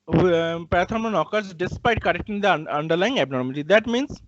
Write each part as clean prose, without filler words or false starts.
parathyroid occurs despite correcting the underlying abnormality. That means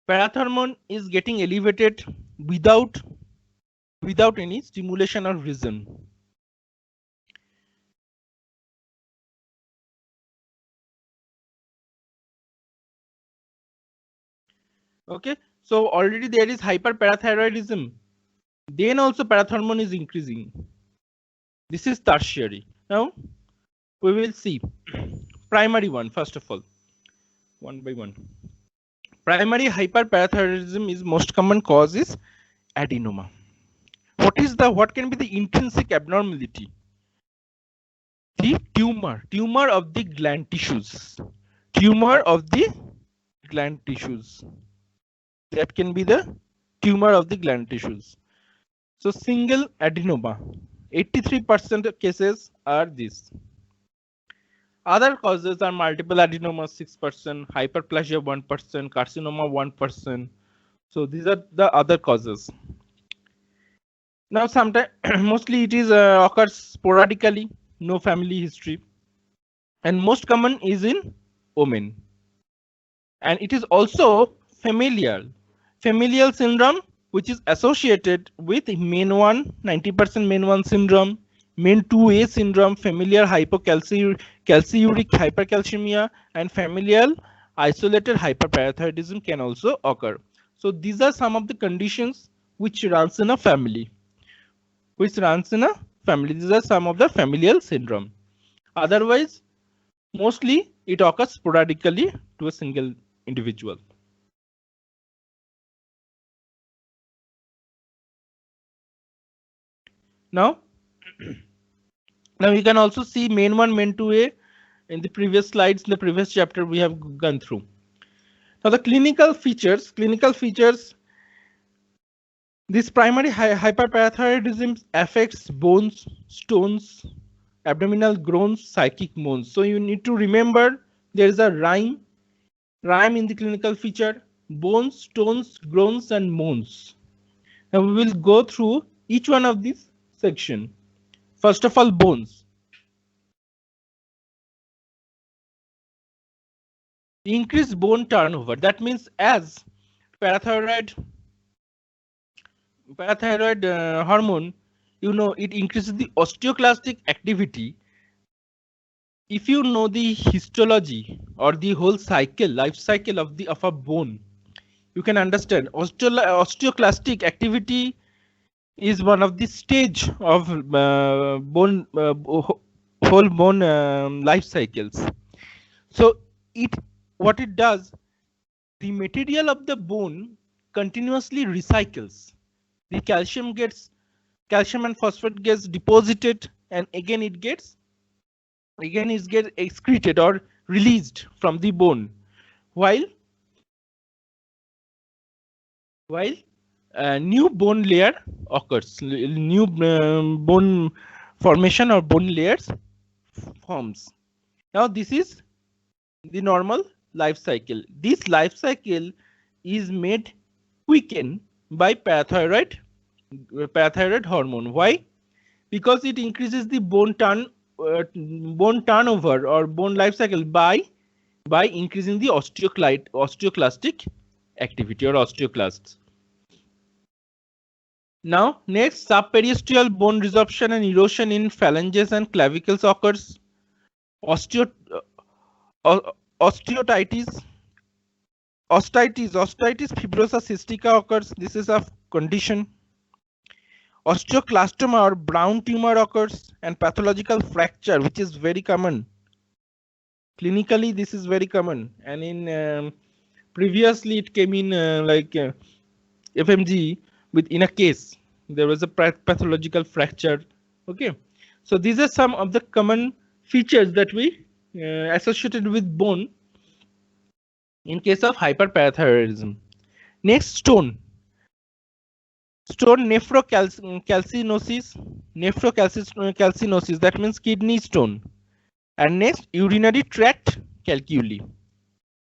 parathyroid is getting elevated without any stimulation or reason. Okay, so already there is hyperparathyroidism. Then also parathyroid is increasing. This is tertiary. Now we will see primary one first of all, one by one. Primary hyperparathyroidism is most common cause is adenoma. What can be the intrinsic abnormality? The tumor of the gland tissues. Tumor of the gland tissues. That can be the tumor of the gland tissues. So single adenoma. 83% of cases are this. Other causes are multiple adenoma 6%, hyperplasia 1%, carcinoma 1%. So these are the other causes. Now sometimes mostly it is occurs sporadically, no family history, and most common is in women. And it is also familial syndrome, which is associated with MEN 1, 90% MEN 1 syndrome, MEN 2A syndrome, familial hypocalciuric hypercalcemia, and familial isolated hyperparathyroidism can also occur. So these are some of the conditions which runs in a family. These are some of the familial syndrome. Otherwise, mostly it occurs sporadically to a single individual. Now you can also see main 1, main 2A in the previous slides, in the previous chapter we have gone through. Now the clinical features, this primary hyperparathyroidism affects bones, stones, abdominal groans, psychic moans. So you need to remember there is a rhyme in the clinical feature: bones, stones, groans, and moans. Now we will go through each one of these section. First of all, bones. Increased bone turnover. That means as parathyroid hormone, it increases the osteoclastic activity. If you know the histology or the whole life cycle of a bone, you can understand osteoclastic activity is one of the stage of bone whole bone life cycles. So what it does, the material of the bone continuously recycles. The calcium and phosphate gets deposited, and again it gets excreted or released from the bone, while new bone layer occurs, new bone formation or bone layers forms. Now this is the normal life cycle. This life cycle is made quicken by parathyroid hormone. Why? Because it increases the bone turnover or bone life cycle by increasing the osteoclastic activity or osteoclasts. Now next, subperiosteal bone resorption and erosion in phalanges and clavicles occurs. Osteitis fibrosa cystica occurs. This is a condition. Osteoclastoma or brown tumor occurs, and pathological fracture, which is very common. Clinically, this is very common, and in previously it came in FMGE in a case there was a pathological fracture. Okay, so these are some of the common features that we associated with bone in case of hyperparathyroidism. Next, stone nephrocalcinosis, that means kidney stone. And next, urinary tract calculi.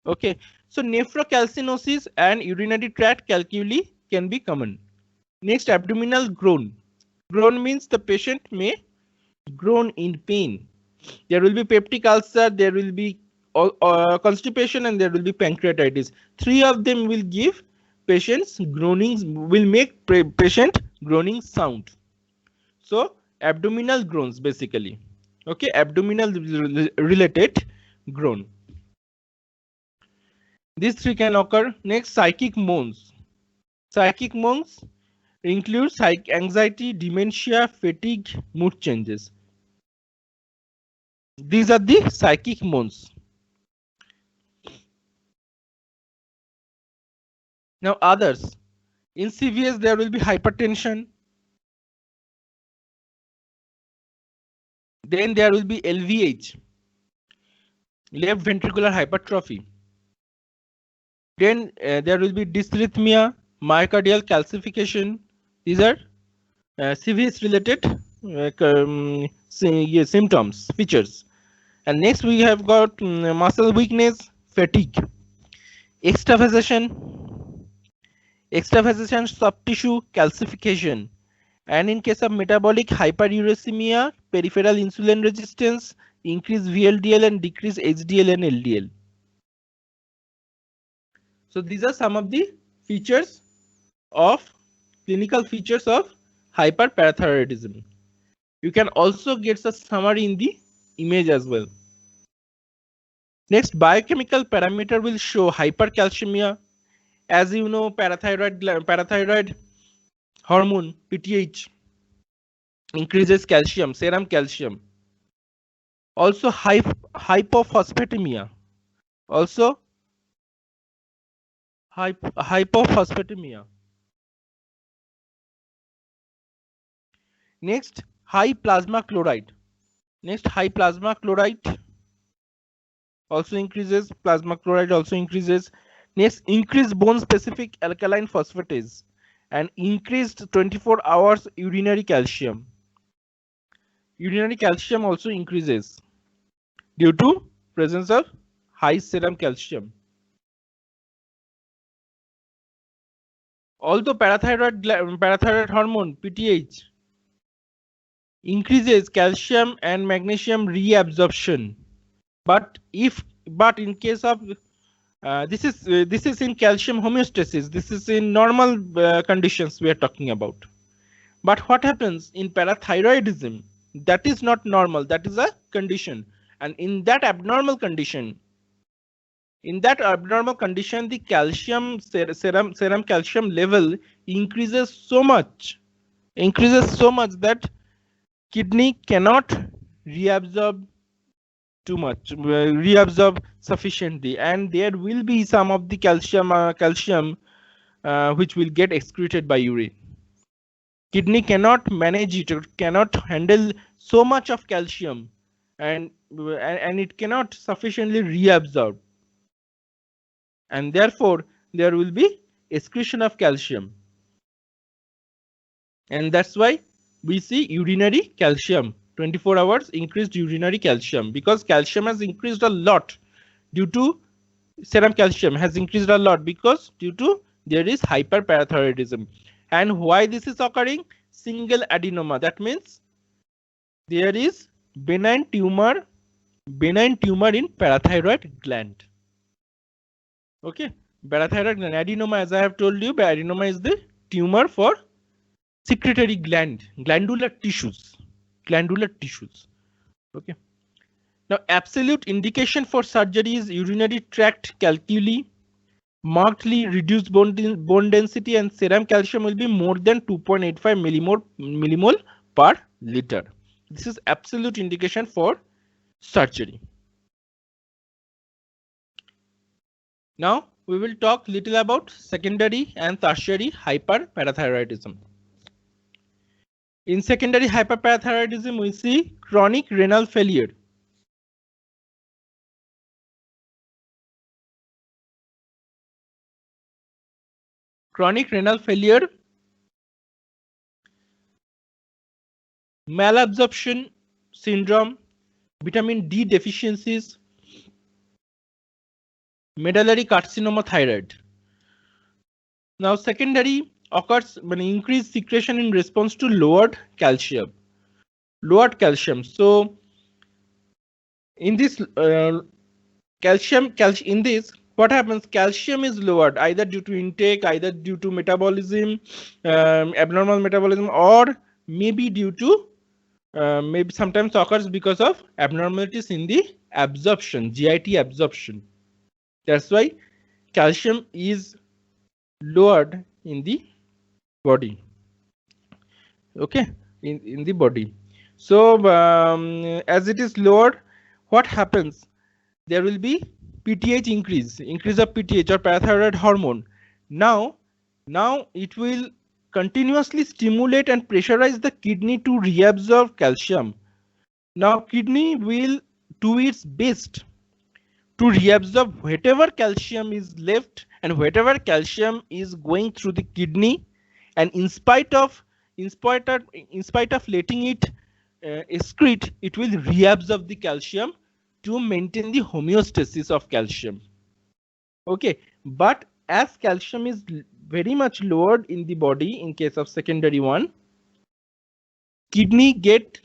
Okay, so nephrocalcinosis and urinary tract calculi can be common. Next, abdominal groan. Groan means the patient may groan in pain. There will be peptic ulcer, there will be constipation, and there will be pancreatitis. Three of them will give patients groaning, will make patient groaning sound. So abdominal groans basically. Okay, abdominal related groan. These three can occur. Next, psychic moans. Psychic moans include anxiety, dementia, fatigue, mood changes. These are the psychic moans. Now others. In CVS there will be hypertension. Then there will be LVH, left ventricular hypertrophy. Then there will be dysrhythmia, myocardial calcification. These are CVS related symptoms, features. And next we have got muscle weakness, fatigue, extravasation, soft tissue calcification. And in case of metabolic hyperuricemia, peripheral insulin resistance, increase VLDL and decrease HDL and LDL. So these are some of the features of clinical features of hyperparathyroidism. You can also get a summary in the image as well. Next, biochemical parameter will show hypercalcemia. As you know, parathyroid hormone PTH increases calcium, serum calcium. Also hypophosphatemia. Also hypophosphatemia. Next, high plasma chloride. Next, high plasma chloride also increases. Plasma chloride also increases. Next, increased bone specific alkaline phosphatase and increased 24 hours urinary calcium. Urinary calcium also increases due to presence of high serum calcium. Although parathyroid hormone PTH increases calcium and magnesium reabsorption, but in case of this is in calcium homeostasis, this is in normal conditions we are talking about. But what happens in parathyroidism? That is not normal, that is a condition, and in that abnormal condition, the calcium serum calcium level increases so much that kidney cannot reabsorb too much, reabsorb sufficiently, and there will be some of the calcium which will get excreted by urine. Kidney cannot manage it, or cannot handle so much of calcium, and it cannot sufficiently reabsorb, and therefore there will be excretion of calcium, and that's why we see urinary calcium, 24 hours increased urinary calcium, because calcium has increased a lot due to serum calcium has increased a lot because due to there is hyperparathyroidism. And why this is occurring? Single adenoma, that means there is benign tumor in parathyroid gland. Okay, parathyroid gland adenoma, as I have told you, adenoma is the tumor for secretory glandular tissues. Okay. Now, absolute indication for surgery is urinary tract calculi, markedly reduced bone density, and serum calcium will be more than 2.85 millimole per liter. This is absolute indication for surgery. Now we will talk little about secondary and tertiary hyperparathyroidism. In secondary hyperparathyroidism, we see chronic renal failure. Chronic renal failure, malabsorption syndrome, vitamin D deficiencies, medullary carcinoma thyroid. Now secondary occurs when increased secretion in response to lowered calcium. So In this calcium in this, what happens? Calcium is lowered either due to intake, either due to metabolism, abnormal metabolism, or maybe due to maybe sometimes occurs because of abnormalities in the absorption, GIT absorption. That's why calcium is lowered in the body. Okay, in the body. So as it is lowered, what happens? There will be PTH increase of PTH or parathyroid hormone. Now it will continuously stimulate and pressurize the kidney to reabsorb calcium. Now kidney will do its best to reabsorb whatever calcium is left and whatever calcium is going through the kidney, and in spite of letting it excrete, it will reabsorb the calcium to maintain the homeostasis of calcium. Okay, but as calcium is very much lowered in the body in case of secondary one, kidney get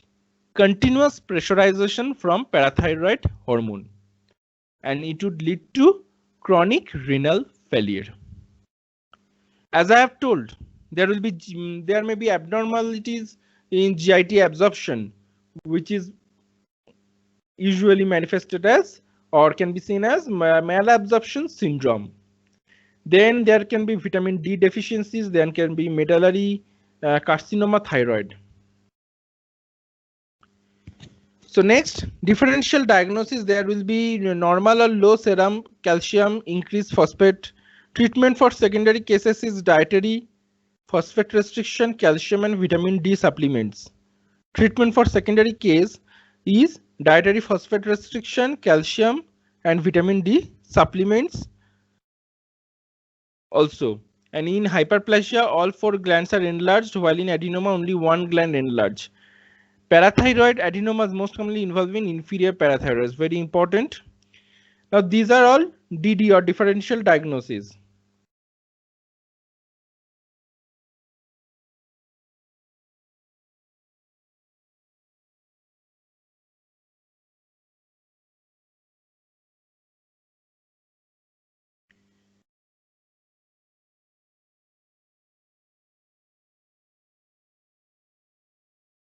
continuous pressurization from parathyroid hormone, and it would lead to chronic renal failure. As I have told, there may be abnormalities in GIT absorption, which is usually manifested as or can be seen as malabsorption syndrome. Then there can be vitamin D deficiencies, then can be medullary carcinoma thyroid. So next, differential diagnosis, there will be normal or low serum calcium, increased phosphate. Treatment for secondary cases is dietary, phosphate restriction, calcium and vitamin D supplements. Treatment for secondary case is dietary phosphate restriction, calcium and vitamin D supplements also. And in hyperplasia, all 4 glands are enlarged, while in adenoma only 1 gland enlarged. Parathyroid adenomas most commonly involving inferior parathyroid, very important. Now these are all DD or differential diagnoses.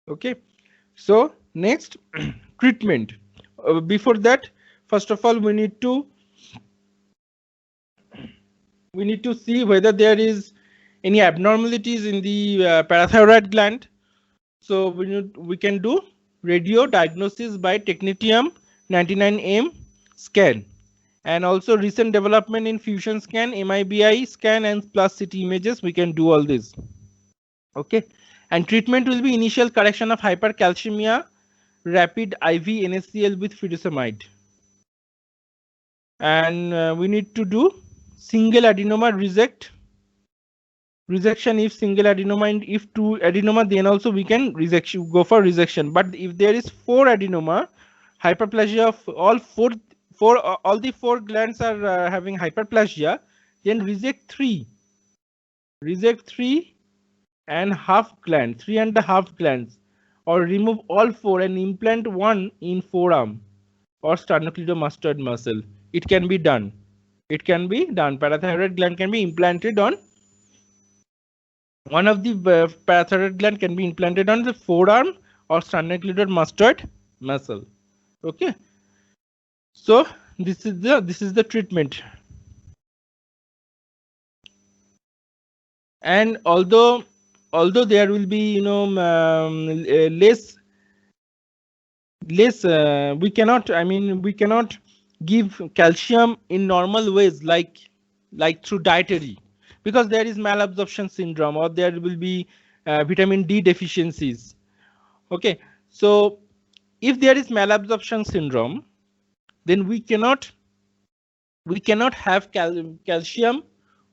Okay, so next treatment. Before that, first of all, we need to see whether there is any abnormalities in the parathyroid gland. So we can do radio diagnosis by technetium 99M scan, and also recent development in fusion scan, MIBI scan and plus CT images. We can do all this. Okay, and treatment will be initial correction of hypercalcemia, rapid IV NaCl with furosemide, and we need to do single adenoma resection if single adenoma, and if 2 adenoma, then also we can go for resection. But if there is 4 adenoma, hyperplasia of all all the 4 glands are having hyperplasia, then reject 3 and half gland, 3.5 glands, or remove all 4 and implant 1 in forearm or sternocleidomastoid muscle. It can be done. Parathyroid gland can be implanted on one of the parathyroid gland can be implanted on the forearm or sternocleidomastoid muscle. Okay, so this is the treatment. And although there will be less we cannot give calcium in normal ways like through dietary, because there is malabsorption syndrome or there will be vitamin D deficiencies. Okay, so if there is malabsorption syndrome, then we cannot have calcium.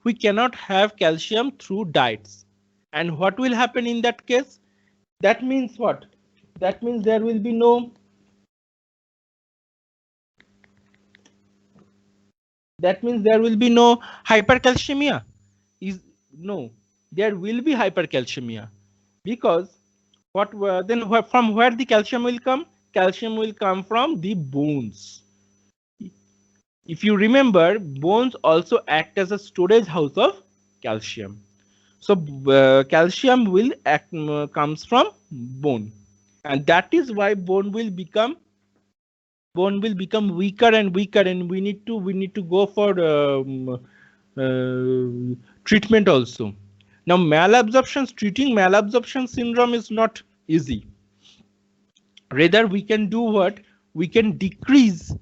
We cannot have calcium through diets. And what will happen in that case? That means what? That means there will be no hypercalcemia. There will be hypercalcemia, because from where the calcium will come? calcium will come from the bones. If you remember, bones also act as a storage house of calcium. So calcium will act comes from bone, and that is why bone will become weaker and weaker, and we need to go for treatment also. Now treating malabsorption syndrome is not easy. Rather, we can do what? We can decrease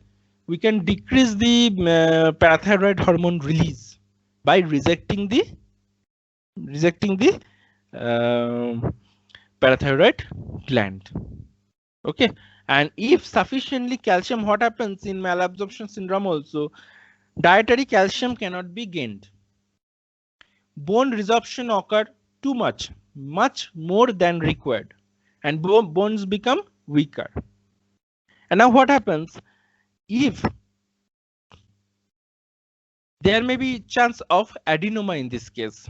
the parathyroid hormone release by rejecting the parathyroid gland. Okay, and if sufficiently calcium, what happens in malabsorption syndrome also? Dietary calcium cannot be gained. Bone resorption occur too much more than required, and bones become weaker. And now what happens if there may be chance of adenoma in this case,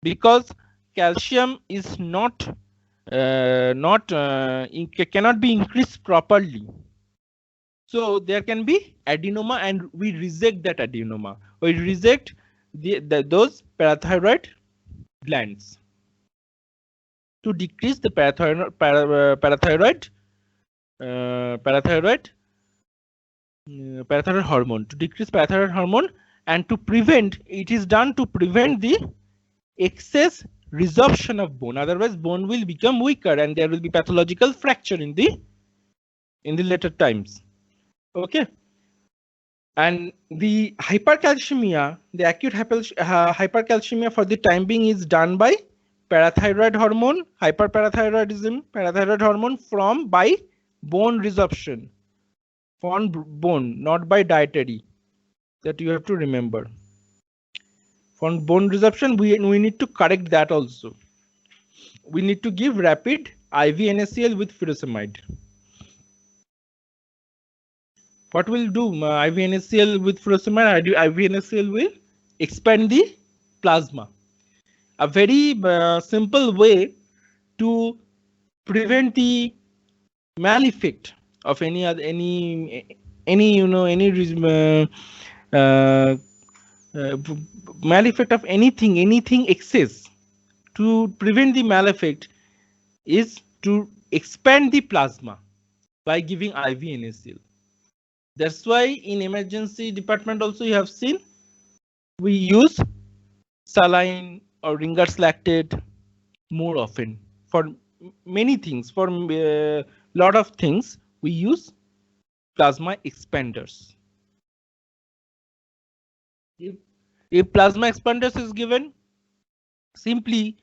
because calcium is cannot be increased properly. So there can be adenoma, and we reject that adenoma. We reject those parathyroid glands to decrease the parathyroid hormone, to decrease parathyroid hormone, and to prevent the excess resorption of bone. Otherwise, bone will become weaker, and there will be pathological fracture in the later times. Okay. And the hypercalcemia, the acute hypercalcemia for the time being is done by parathyroid hormone, hyperparathyroidism, parathyroid hormone by bone resorption, from bone, not by dietary. That you have to remember. For bone resorption, we need to correct that also. We need to give rapid IV NaCl with furosemide. What will do IV NaCl with furosemide? IV NaCl will expand the plasma. A very simple way to prevent the mal effect of any mal effect of anything excess. To prevent the mal effect is to expand the plasma by giving IV NaCl. That's why in emergency department also you have seen we use saline or Ringer's lactate more often for many things. For lot of things we use plasma expanders. If plasma expanders is given, simply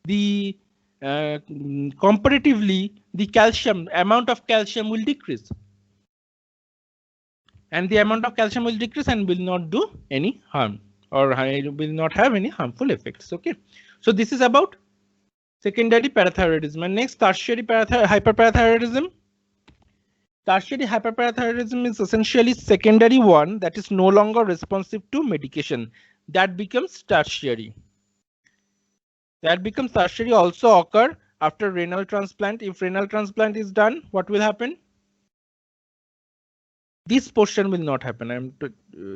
the comparatively the amount of calcium will decrease, and the amount of calcium will decrease and will not do any harm, or will not have any harmful effects. Okay, so this is about secondary parathyroidism. And next, tertiary hyperparathyroidism. Tertiary hyperparathyroidism is essentially secondary one that is no longer responsive to medication. That becomes tertiary. Also occur after renal transplant. If renal transplant is done, what will happen? This portion will not happen. I'm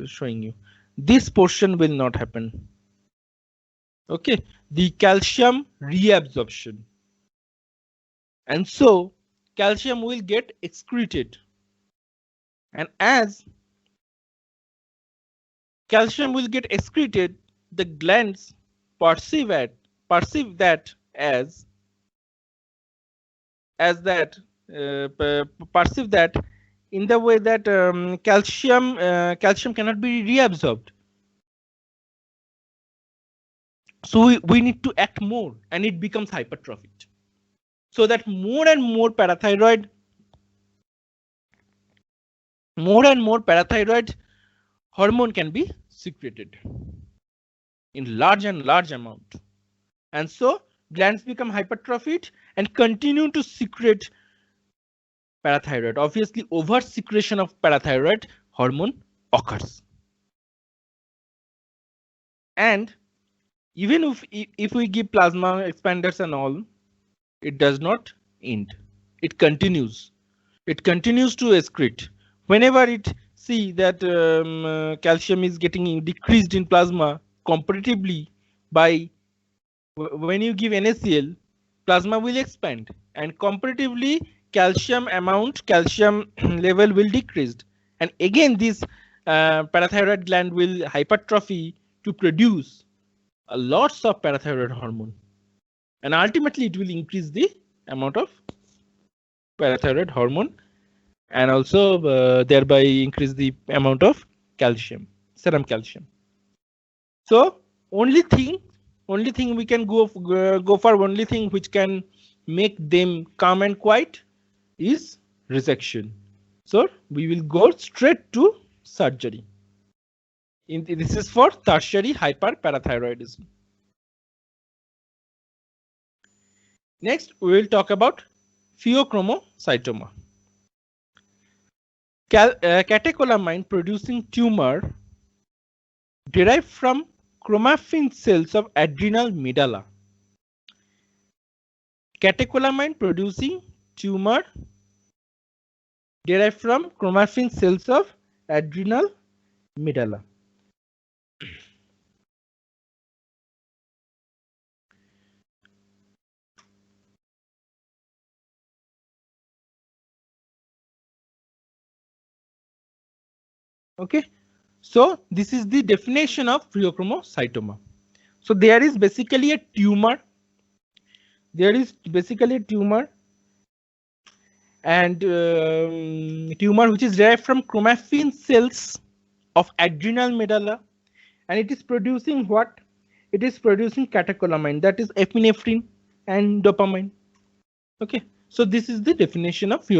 showing you. This portion will not happen. Okay, the calcium reabsorption. And so calcium will get excreted. And as calcium will get excreted, the glands perceive that in the way that calcium cannot be reabsorbed. So we need to act more, and it becomes hypertrophied, so that more and more parathyroid hormone can be secreted in large amount, and so glands become hypertrophied and continue to secrete parathyroid. Obviously, over secretion of parathyroid hormone occurs, and even if we give plasma expanders and all, it does not end. It continues. it continues to excrete. Whenever it see that calcium is getting decreased in plasma comparatively by when you give NaCl, plasma will expand, and comparatively calcium level will decrease. And again, this parathyroid gland will hypertrophy to produce lots of parathyroid hormone, and ultimately it will increase the amount of parathyroid hormone, and also thereby increase the amount of calcium, serum calcium. So only thing we can go for, only thing which can make them calm and quiet is resection. So we will go straight to surgery. This is for tertiary hyperparathyroidism. Next, we will talk about pheochromocytoma. Catecholamine producing tumor derived from chromaffin cells of adrenal medulla. Catecholamine producing tumor derived from chromaffin cells of adrenal medulla. Okay, so this is the definition of pheochromocytoma. So there is basically a tumor. And tumor which is derived from chromaffin cells of adrenal medulla, and it is producing what? It is producing catecholamine, that is epinephrine and dopamine. Okay, so this is the definition of pheochromocytoma.